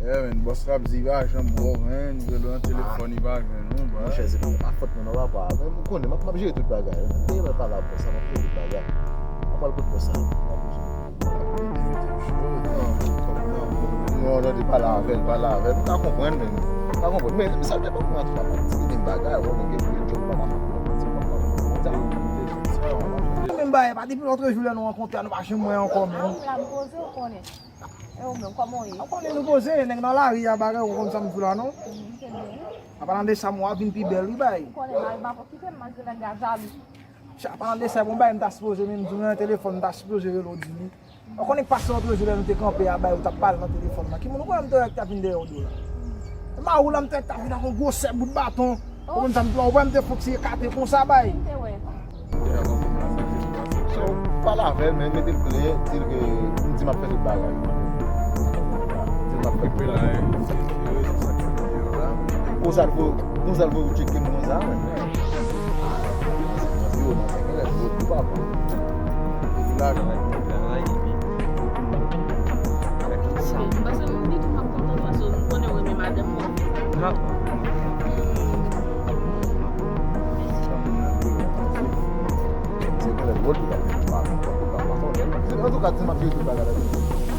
men, boss rap zi va jam bo ven, nou an telefon i va ven nou, ba. Mwen chèze, a fote mwen an wap a. Mwen konde, mwen jere tout bagay. Mwen pa la boss, mwen jere tout bagay. Mwen pal kout boss. Non, non, di pa la ven. Mwen ta kompren men. Men, sa te pa mwen an tout la pati. Mwen bagay, mwen gen pou jok pa la Mwen baye, pa depi l'autre jour nou rencontre nou pa chez moi encore men. La me pose ou konen? Ou men, koman yi? On konnen nou pose, nek nan la ri a bagay ou kon sa m fula non. Apalan de sa mwa vin pi bel wi bay. Konen nan, ba pou kite man se ven gazali. Apalan de sa bon bay m ta suppose men jounen téléphone ta suppose l'autre jour. On konnen pas l'autre jour nou te camper a bay ou ta parle dans téléphone là. Ki moun ko m te ta vin de ou do la. Ma ou la m te ta vin avec un gros set bout de bâton. Comme ça m plan ou m te faut que kate kon sa bay. pa la vel men, mette l ple, dir ke mdi ma fè tout bagay. Dir ma fè tout bagay. Ou sal vou cheke moun sa men. Yo, nan se kele, yo, di pa pa. La gen. Basta moun di tou pa konton fason, moun konen wè mè madem moun. Se kele, wòl di pa. En tout cas, tu m'as fait tout bagay.